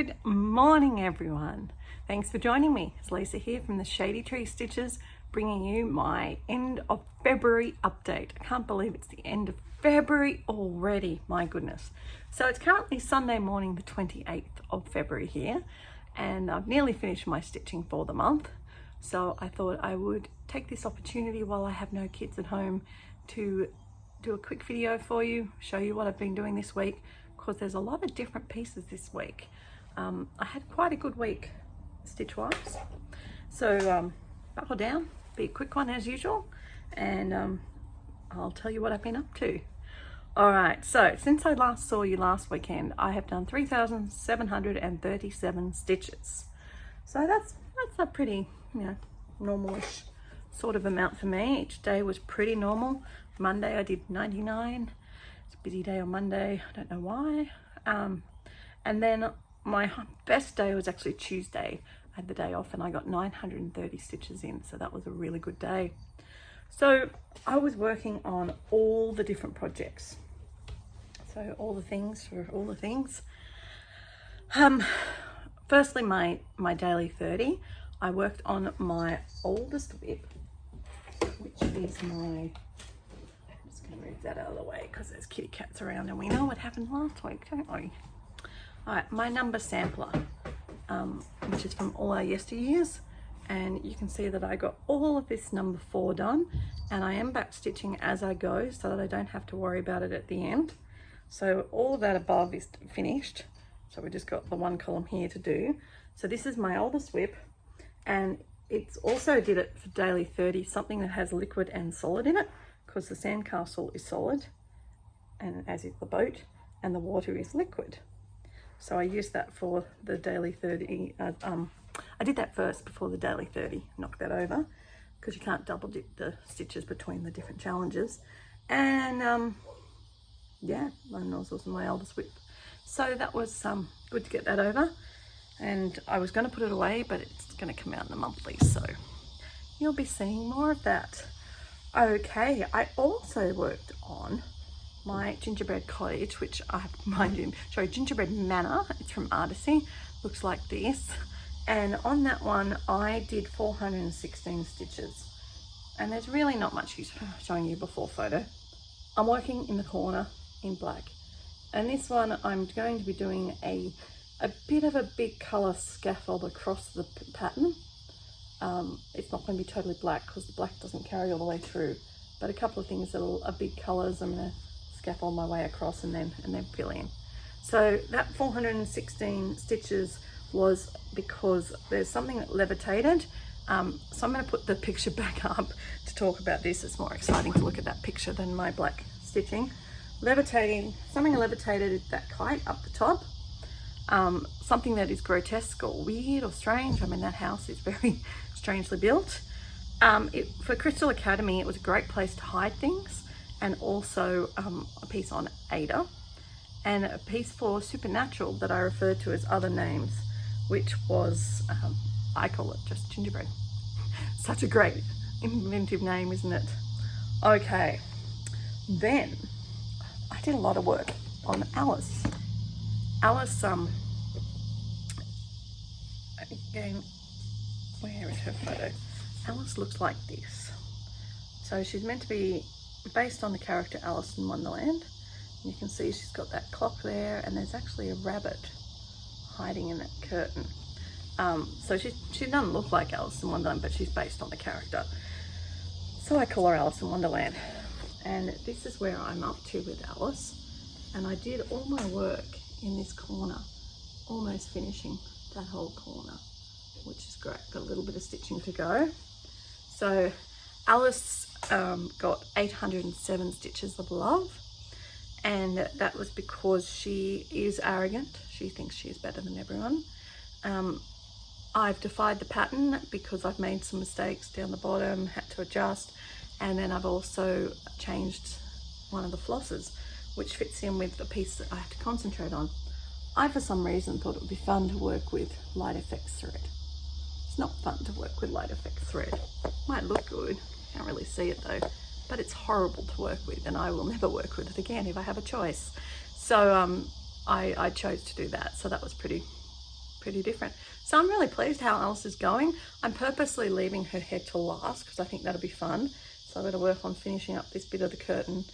Good morning, everyone. Thanks for joining me. It's Lisa here from the Shady Tree Stitches, bringing you my end of February update. I can't believe it's the end of February already, my goodness. So it's currently Sunday morning, the 28th of February here, and I've nearly finished my stitching for the month. So I thought I would take this opportunity while I have no kids at home to do a quick video for you, show you what I've been doing this week, because there's a lot of different pieces this week. I had quite a good week stitch wise, so buckle down, be a quick one as usual, and I'll tell you what I've been up to. Alright, so since I last saw you last weekend, I have done 3,737 stitches. So that's a pretty, normalish sort of amount for me. Each day was pretty normal. Monday I did 99. It's a busy day on Monday, I don't know why. And then my best day was actually Tuesday. I had the day off and I got 930 stitches in, so that was a really good day. So I was working on all the different projects. So all the things for all the things. Firstly, my daily 30. I worked on my oldest WIP, which is my, I'm just going to move that out of the way because there's kitty cats around and we know what happened last week, don't we? Alright, my number sampler, which is from all our yesteryears, and you can see that I got all of this number 4 done, and I am back stitching as I go so that I don't have to worry about it at the end. So all of that above is finished, so we just got the one column here to do. So this is my oldest WIP, and it's also did it for daily 30, something that has liquid and solid in it, because the sandcastle is solid, and as is the boat, and the water is liquid. So I used that for the daily 30. I did that first before the daily 30, knock that over, because you can't double dip the stitches between the different challenges. And yeah, my nozzles and my oldest WIP. So that was good to get that over. And I was going to put it away, but it's going to come out in the monthly, so you'll be seeing more of that. Okay, I also worked on my Gingerbread Cottage, which I have to remind you, sorry, Gingerbread Manor. It's from Artisy, looks like this. And on that one, I did 416 stitches. And there's really not much use for showing you before photo. I'm working in the corner in black. And this one, I'm going to be doing a bit of a big colour scaffold across the pattern. It's not going to be totally black because the black doesn't carry all the way through. But a couple of things that are big colours, I'm going to scaffold my way across and then fill in. So that 416 stitches was because there's something that levitated. So I'm going to put the picture back up to talk about this. It's more exciting to look at that picture than my black stitching. Levitating, something levitated that kite up the top. Something that is grotesque or weird or strange. I mean, that house is very strangely built. For Crystal Academy, it was a great place to hide things. And also a piece on Ada, and a piece for Supernatural that I referred to as other names, which was, I call it just Gingerbread. Such a great inventive name, isn't it? Okay, then I did a lot of work on Alice. Alice, again, where is her photo? Alice looks like this. So she's meant to be based on the character Alice in Wonderland. You can see she's got that clock there, and there's actually a rabbit hiding in that curtain. So she doesn't look like Alice in Wonderland, but she's based on the character. So I call her Alice in Wonderland. And this is where I'm up to with Alice. And I did all my work in this corner, almost finishing that whole corner, which is great. Got a little bit of stitching to go. So Alice got 807 stitches of love, and that was because she is arrogant. She thinks she is better than everyone. I've defied the pattern because I've made some mistakes down the bottom, had to adjust, and then I've also changed one of the flosses, which fits in with the piece that I have to concentrate on. I, for some reason, thought it would be fun to work with light effects thread. It's not fun to work with light effects thread. Might look good. Can't really see it though, but it's horrible to work with, and I will never work with it again if I have a choice. So I chose to do that, so that was pretty pretty different. So I'm really pleased how Alice is going. I'm purposely leaving her head to last because I think that'll be fun. So I'm going to work on finishing up this bit of the curtain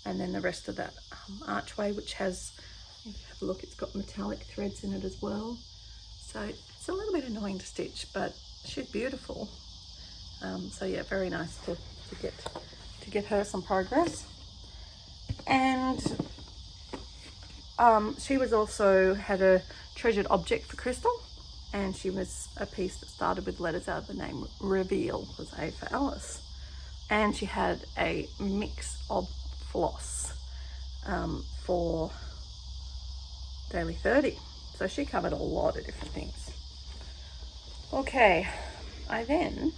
and then the rest of that archway, which has, if you have a look, it's got metallic threads in it as well. So it's a little bit annoying to stitch, but she's beautiful. So yeah, very nice to get her some progress. And she was also had a treasured object for Crystal, and she was a piece that started with letters out of the name Reveal, was A for Alice. And she had a mix of floss for Daily 30. So she covered a lot of different things. Okay, I then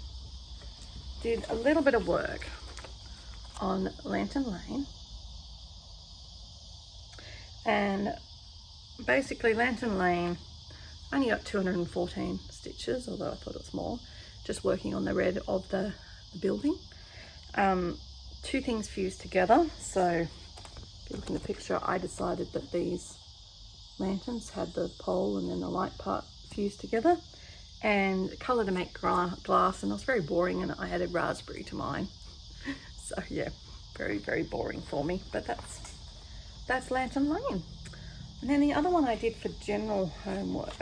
did a little bit of work on Lantern Lane. And basically Lantern Lane only got 214 stitches, although I thought it was more, just working on the red of the building. Two things fused together. So if you look in the picture, I decided that these lanterns had the pole and then the light part fused together, and colour to make glass, and it was very boring, and I added raspberry to mine. So yeah, very, very boring for me, but that's Lantern Lane. And then the other one I did for general homework,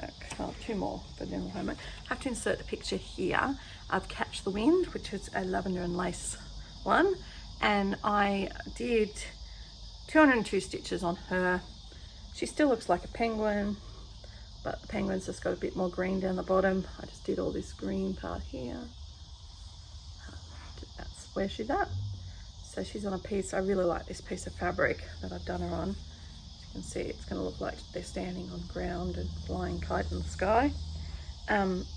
two more for general homework. I have to insert the picture here of Catch the Wind, which is a lavender and lace one, and I did 202 stitches on her. She still looks like a penguin, but the penguin's just got a bit more green down the bottom. I just did all this green part here. That's where she's at. So she's on a piece, I really like this piece of fabric that I've done her on. As you can see, it's going to look like they're standing on ground and flying kite in the sky.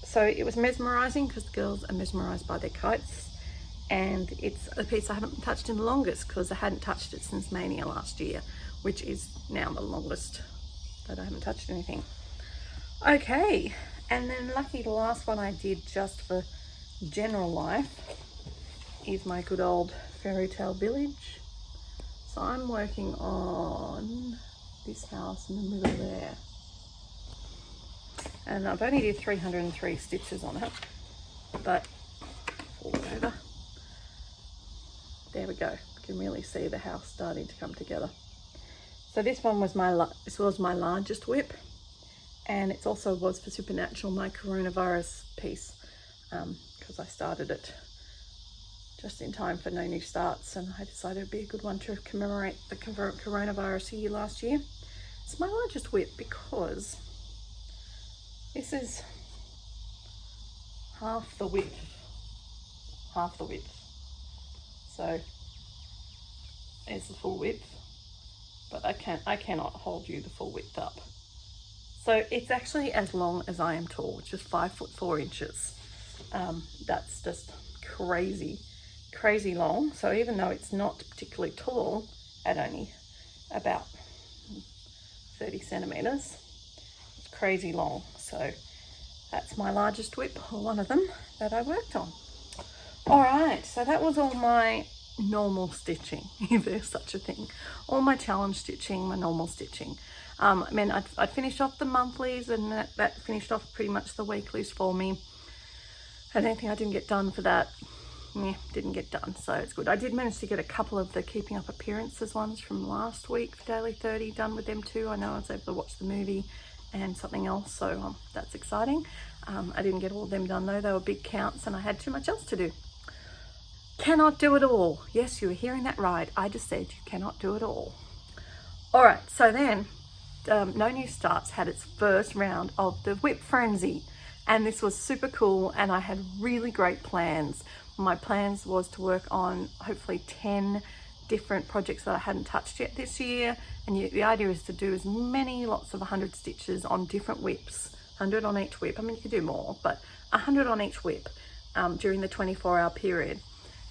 So it was mesmerizing because the girls are mesmerized by their kites. And it's a piece I haven't touched in the longest because I hadn't touched it since Mania last year, which is now the longest that I haven't touched anything. Okay, and then lucky the last one I did just for general life is my good old Fairy Tale Village. So I'm working on this house in the middle there. And I've only did 303 stitches on it, but fall over. There we go. You can really see the house starting to come together. So this one was my largest WIP, and it also was for Supernatural, my coronavirus piece, because I started it just in time for No New Starts, and I decided it'd be a good one to commemorate the coronavirus year last year. It's my largest WIP because this is half the width. So there's the full width, but I cannot hold you the full width up. So it's actually as long as I am tall, which is 5 foot 4 inches. That's just crazy long. So even though it's not particularly tall at only about 30 centimeters, it's crazy long. So that's my largest WIP, or one of them that I worked on. All right, so that was all my normal stitching, if there's such a thing. All my challenge stitching, my normal stitching. I mean, I'd finished off the monthlies, and that finished off pretty much the weeklies for me. And anything I didn't get done for that, didn't get done, so it's good. I did manage to get a couple of the Keeping Up Appearances ones from last week for Daily 30 done with them too. I know I was able to watch the movie and something else, so that's exciting. I didn't get all of them done though. They were big counts and I had too much else to do. Cannot do it all. Yes, you were hearing that right. I just said you cannot do it all. All right, so then No New Starts had its first round of the WIP Frenzy, and this was super cool, and I had really great plans. My plans was to work on hopefully 10 different projects that I hadn't touched yet this year, and the idea is to do as many lots of 100 stitches on different WIPs, 100 on each WIP. I mean, you could do more, but 100 on each WIP during the 24-hour period.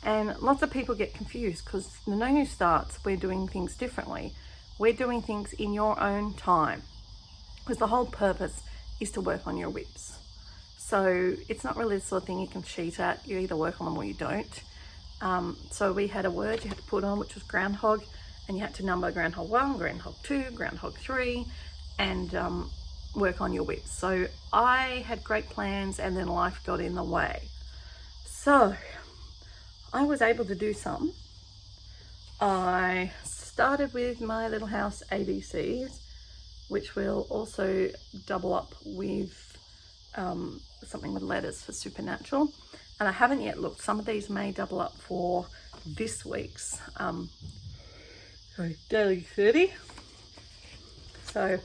And lots of people get confused because the No New Starts, we're doing things differently. We're doing things in your own time, because the whole purpose is to work on your WIPs. So it's not really the sort of thing you can cheat at. You either work on them or you don't. So we had a word you had to put on, which was groundhog, and you had to number groundhog 1, groundhog 2, groundhog 3, and work on your WIPs. So I had great plans and then life got in the way. So I was able to do some. I started with my Little House ABCs, which will also double up with something with letters for Supernatural. And I haven't yet looked. Some of these may double up for this week's Daily 30. So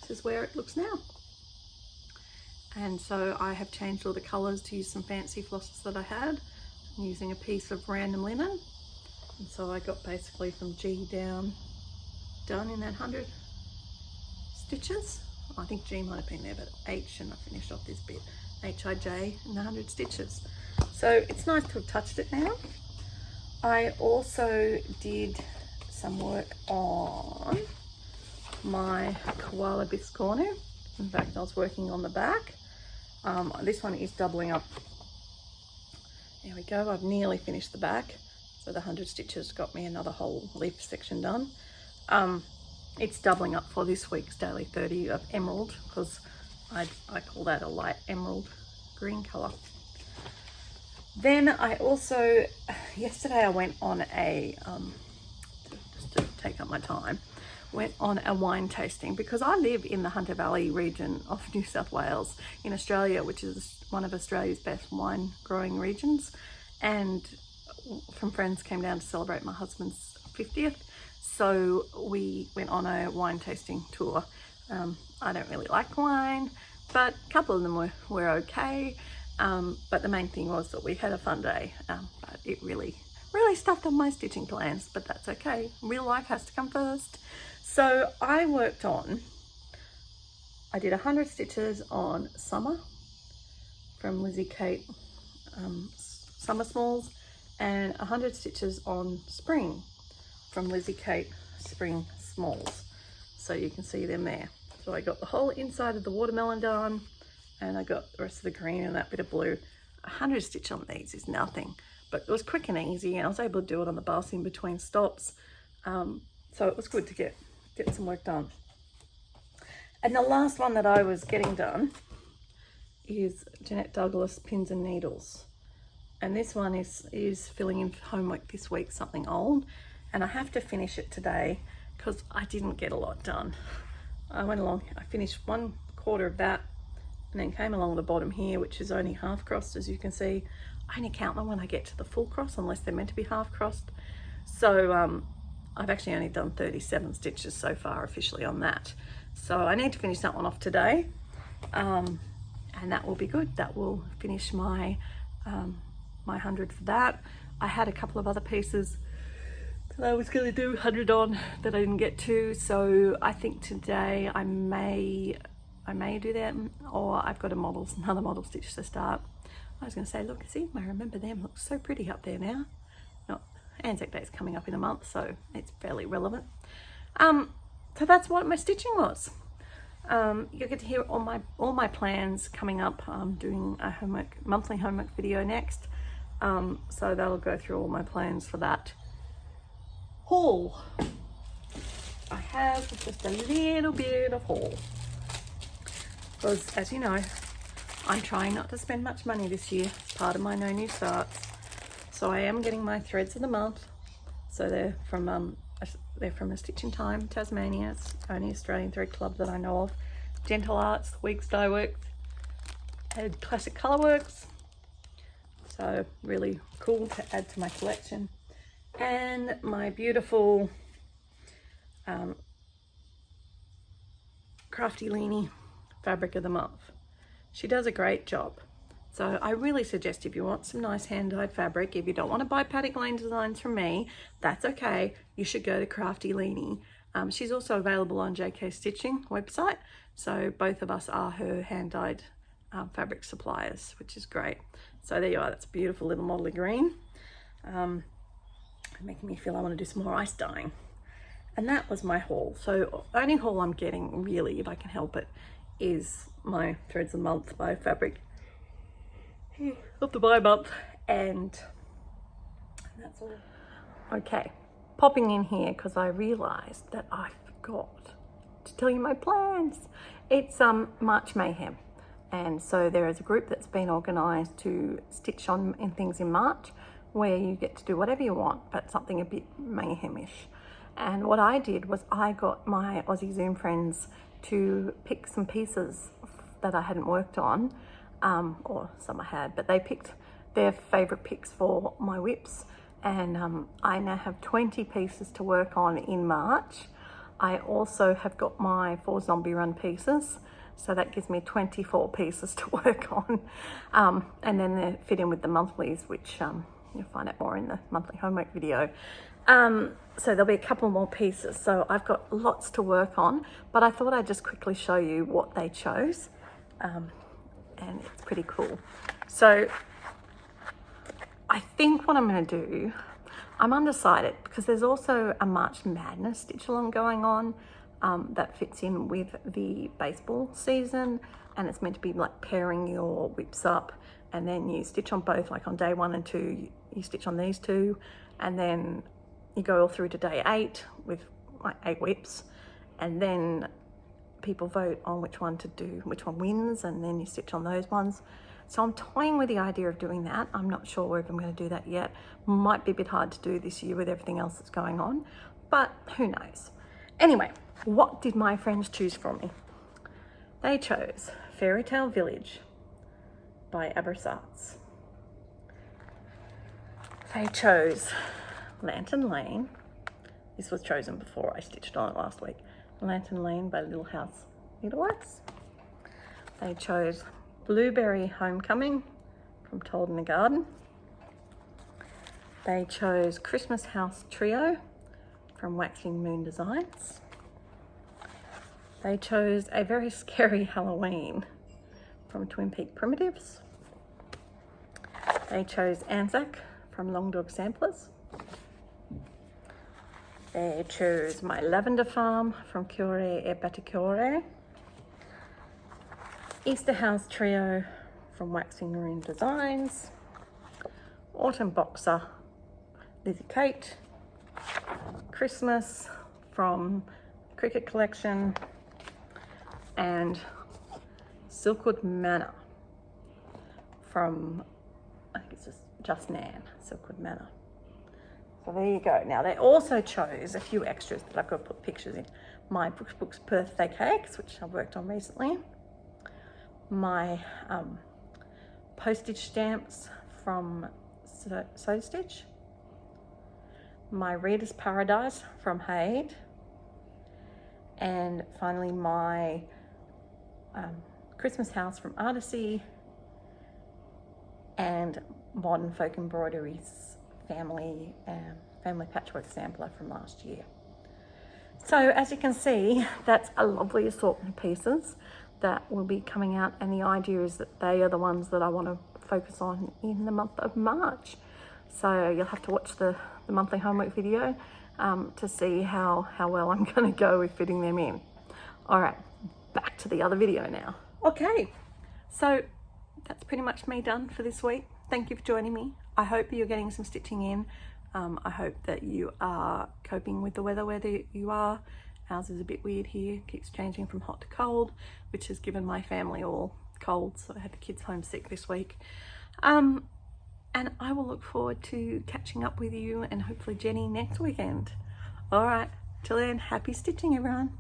this is where it looks now. And so I have changed all the colours to use some fancy flosses that I had. I'm using a piece of random linen. And so I got basically from G down, done in that 100 stitches. I think G might have been there, but H, and I finished off this bit, H-I-J in the 100 stitches. So it's nice to have touched it now. I also did some work on my koala biscornu. In fact, I was working on the back. This one is doubling up. There we go, I've nearly finished the back. So the 100 stitches got me another whole leaf section done. It's doubling up for this week's Daily 30 of emerald, because I call that a light emerald green colour. Then I also, yesterday I went on a, just to take up my time, went on a wine tasting, because I live in the Hunter Valley region of New South Wales in Australia, which is one of Australia's best wine growing regions. And some friends came down to celebrate my husband's 50th. So we went on a wine tasting tour. I don't really like wine, but a couple of them were okay. But the main thing was that we had a fun day. But it really stuffed up my stitching plans, but that's okay. Real life has to come first. So I did 100 stitches on Summer from Lizzie Kate Summer Smalls, and 100 stitches on Spring from Lizzie Kate Spring Smalls. So you can see them there. So I got the whole inside of the watermelon done, and I got the rest of the green and that bit of blue. 100 stitch on these is nothing, but it was quick and easy, and I was able to do it on the bus in between stops. So it was good to get some work done. And the last one that I was getting done is Jeanette Douglas Pins and Needles. And this one is filling in homework this week, something old. And I have to finish it today because I didn't get a lot done. I finished 1/4 of that, and then came along the bottom here, which is only half crossed, as you can see. I only count them when I get to the full cross, unless they're meant to be half crossed. So I've actually only done 37 stitches so far officially on that. So I need to finish that one off today. And that will be good. That will finish my 100 for that. I had a couple of other pieces that I was going to do 100 on that I didn't get to. So I think today I may do that, or I've got another model stitch to start. I was going to say, look, see, I remember them. Looks so pretty up there now. Anzac Day is coming up in a month, so it's fairly relevant. So that's what my stitching was. You'll get to hear all my plans coming up. I'm doing a monthly homework video next, so that'll go through all my plans for that haul. I have just a little bit of haul, because as you know, I'm trying not to spend much money this year. It's part of my no new starts. So I am getting my threads of the month. So they're from A Stitch in Time, Tasmania. It's the only Australian thread club that I know of. Gentle Arts, Weeks Dye Works, and Classic Colourworks. So really cool to add to my collection. And my beautiful Crafty Leanie fabric of the month. She does a great job. So I really suggest, if you want some nice hand-dyed fabric, if you don't want to buy Paddock Lane designs from me, that's okay. You should go to Crafty Leanie. She's also available on JK Stitching website. So both of us are her hand-dyed fabric suppliers, which is great. So there you are. That's a beautiful little modelly green. Making me feel I want to do some more ice dyeing. And that was my haul. So the only haul I'm getting, really, if I can help it, is my Threads of the Month by Fabric of the Buy Month, and that's all. Okay, popping in here because I realized that I forgot to tell you my plans. It's March Mayhem, and so there is a group that's been organised to stitch on in things in March, where you get to do whatever you want, but something a bit mayhemish. And what I did was I got my Aussie Zoom friends to pick some pieces that I hadn't worked on, or some I had, but they picked their favourite picks for my WIPs, and I now have 20 pieces to work on in March. I also have got my 4 zombie run pieces, so that gives me 24 pieces to work on, and then they fit in with the monthlies, which you'll find out more in the monthly homework video. So there'll be a couple more pieces, so I've got lots to work on, but I thought I'd just quickly show you what they chose, and it's pretty cool. So I think what I'm going to do, I'm undecided because there's also a March Madness stitch along going on that fits in with the baseball season, and it's meant to be like pairing your WIPs up, and then you stitch on both, like on day 1 and 2 you stitch on these 2, and then you go all through to day 8 with like 8 WIPs, and then people vote on which one to do, which one wins, and then you stitch on those ones. So I'm toying with the idea of doing that. I'm not sure if I'm going to do that yet. Might be a bit hard to do this year with everything else that's going on, but who knows. Anyway, what did my friends choose for me? They chose Fairy Tale Village by Abersaats. They chose Lantern Lane. This was chosen before I stitched on it last week. Lantern Lane by Little House Needleworks. They chose Blueberry Homecoming from Told in the Garden. They chose Christmas House Trio from Waxing Moon Designs. They chose A Very Scary Halloween from Twin Peak Primitives. They chose Anzac from Long Dog Samplers. They chose My Lavender Farm from Cuore e Batticuore. Easter House Trio from Waxing Moon Designs. Autumn Boxer, Lizzie Kate. Christmas from Cricket Collection. And Silkwood Manor from, I think it's just Nan, Silkwood Manor. So there you go. Now they also chose a few extras that I've got to put pictures in. My Brooks birthday cakes, which I've worked on recently. My postage stamps from Sew Stitch. My Reader's Paradise from Haid. And finally my Christmas House from Artisy, and Modern Folk Embroideries family patchwork sampler from last year. So as you can see, that's a lovely assortment of pieces that will be coming out, and the idea is that they are the ones that I want to focus on in the month of March. So you'll have to watch the monthly homework video to see how well I'm going to go with fitting them in. All right, back to the other video now. Okay, so that's pretty much me done for this week. Thank you for joining me. I hope you're getting some stitching in. I hope that you are coping with the weather where you are. Ours is a bit weird here, keeps changing from hot to cold, which has given my family all colds, so I had the kids homesick this week. And I will look forward to catching up with you and hopefully Jenny next weekend. All right, till then, happy stitching everyone.